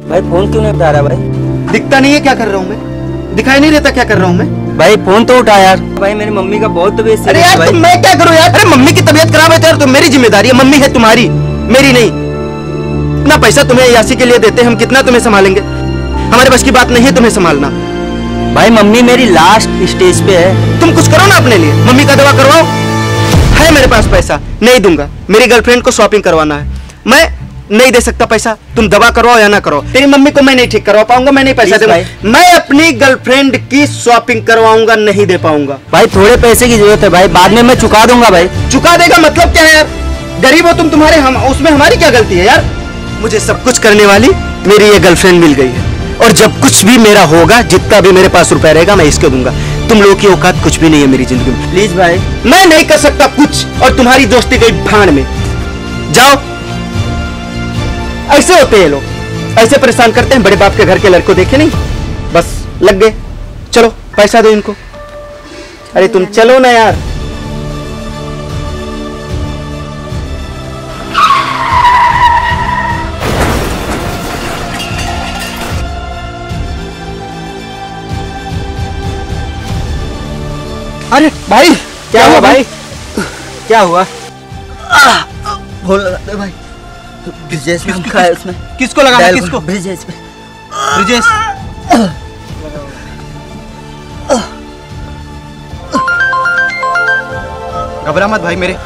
भाई फोन क्यों नहीं उठा रहा भाई? दिखता नहीं है क्या कर रहा हूँ मैं? दिखाई नहीं देता क्या कर रहा हूँ मैं? भाई फोन तो उठा यार। भाई मेरी मम्मी का बहुत तबीयत अरे सीरियस है यार भाई। तुम मैं क्या करूँ यार? अरे मम्मी की तबीयत खराब है तो यार तो मेरी जिम्मेदारी है। मम्मी है तुम्हारी, मेरी नहीं। इतना पैसा तुम्हें यासी के लिए देते हैं, हम कितना तुम्हें संभालेंगे? हमारे बस की बात नहीं है तुम्हें संभालना। भाई मम्मी मेरी लास्ट स्टेज पे है। तुम कुछ करो ना अपने लिए, मम्मी का दवा करवाओ। है मेरे पास पैसा, नहीं दूंगा। मेरी गर्लफ्रेंड को शॉपिंग करवाना है, मैं नहीं दे सकता पैसा। तुम दवा करवाओ या ना करो, तेरी मम्मी को मैं नहीं ठीक करवा पाऊंगा, मैं नहीं पैसा दूंगा। मैं अपनी गर्लफ्रेंड की शॉपिंग करवाऊंगा, नहीं दे पाऊंगा। भाई थोड़े पैसे की जरूरत है भाई, बाद में मैं चुका दूंगा भाई। चुका देगा मतलब क्या है यार? गरीब हो तुम, तुम्हारे हम उसमें हमारी क्या गलती है यार? मुझे सब कुछ करने वाली मेरी ये गर्लफ्रेंड मिल गई है, और जब कुछ भी मेरा होगा, जितना भी मेरे पास रुपया रहेगा, मैं इसको दूंगा। तुम लोगों की औकात कुछ भी नहीं है मेरी जिंदगी में। प्लीज भाई। मैं नहीं कर सकता कुछ, और तुम्हारी दोस्ती गई भाड़ में। जाओ। ऐसे होते हैं लोग, ऐसे परेशान करते हैं। बड़े बाप के घर के लड़को देखे नहीं, बस लग गए। चलो पैसा दो इनको। अरे तुम चलो ना यार। अरे भाई क्या हुआ भाई? क्या हुआ? बोल भाई। ब्रिजेश नाम का है उसमें। किसको लगाना? किसको? ब्रिजेश पे। ब्रिजेश। घबरा मत भाई मेरे।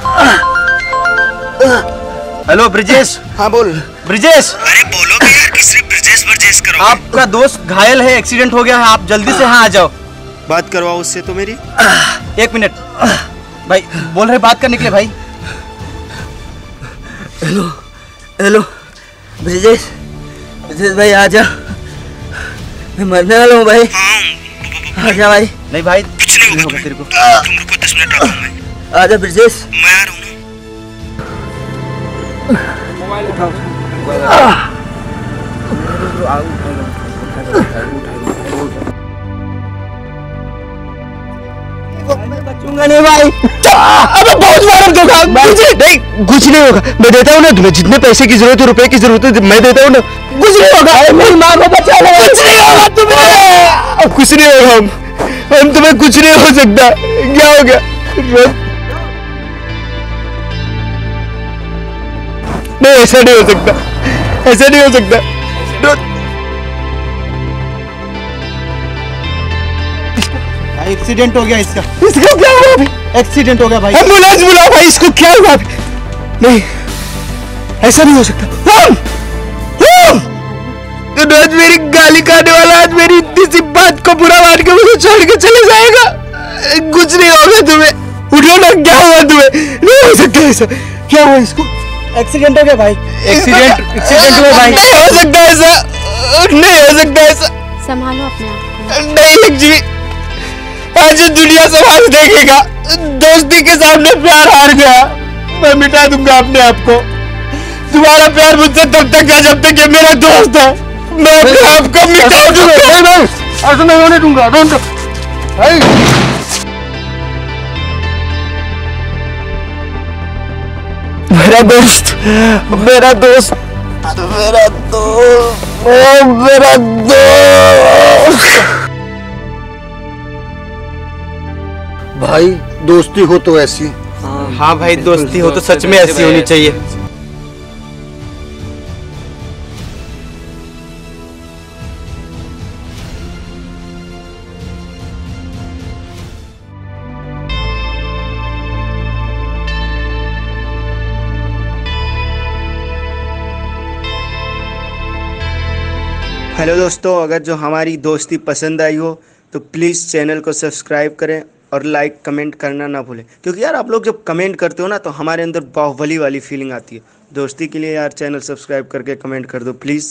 हेलो ब्रिजेश। हाँ बोल। ब्रिजेश, अरे बोलोगे यार कि सिर्फ ब्रिजेश ब्रिजेश करो। आपका दोस्त घायल है, एक्सीडेंट हो गया है, आप जल्दी से यहाँ आ जाओ। बात करवाओ उससे तो मेरी। एक मिनट भाई, बोल रहे बात करने के लिए भाई। हेलो हेलो ब्रिजेश, ब्रिजेश भाई आ जा, मैं मरने वाला हूँ भाई। आ जा भाई। नहीं भाई, कुछ नहीं होगा तेरे को। तुम रुको 10 मिनट रखो, मैं आ जा ब्रिजेश। आ रहा हूँ ना। बचूंगा नहीं भाई। अबे बहुत मार दूंगा। मुझे नहीं, कुछ नहीं होगा। मैं देता हूँ ना तुम्हें, जितने पैसे की जरूरत है, रुपए की जरूरत है, मैं देता हूँ ना। कुछ नहीं होगा। मेरी माँ को बचा लो। कुछ नहीं होगा तुम्हें। अब कुछ नहीं होगा। हम तुम्हें कुछ नहीं हो सकता। क्या हो गया? नहीं, ऐसा नहीं हो सकता, ऐसा नहीं हो सकता। एक्सीडेंट हो गया इसका। इसका क्या हुआ अभी? एक्सीडेंट हो गया भाई। एम्बुलेंस बुलाओ भाई, इसको क्या हुआ अभी? नहीं, ऐसा नहीं हो सकता। आज मेरी गाली खाने वाला, आज मेरी इतनी सी बात को बुरा मान के मुझे छोड़ के चले जाएगा। कुछ नहीं होगा तुम्हें। उठो ना, क्या हुआ तुम्हें? नहीं हो सकता ऐसा। क्या हुआ इसको? एक्सीडेंट हो गया भाई। एक्सीडेंट हुआ भाई। नहीं हो सकता ऐसा, नहीं हो सकता ऐसा। संभालो अपने आप को। नहीं लक्ष्मी, आज दुनिया समाज देखेगा। दोस्ती के सामने प्यार हार गया। मैं मिटा दूंगा अपने आप को। तुम्हारा प्यार मुझसे तब तक है जब तक ये मेरा दोस्त है। मैं अपने आप को मिटा दूंगा। ऐसा नहीं होने दूंगा। मेरा दोस्त, मेरा दोस्त, मेरा दोस्त, मेरा दोस्त। भाई दोस्ती हो तो ऐसी। हाँ भाई, दोस्ती हो तो सच में ऐसी होनी चाहिए। हेलो दोस्तों, अगर जो हमारी दोस्ती पसंद आई हो तो प्लीज़ चैनल को सब्सक्राइब करें और लाइक कमेंट करना ना भूलें, क्योंकि यार आप लोग जब कमेंट करते हो ना तो हमारे अंदर बाहुबली वाली फीलिंग आती है। दोस्ती के लिए यार चैनल सब्सक्राइब करके कमेंट कर दो प्लीज़।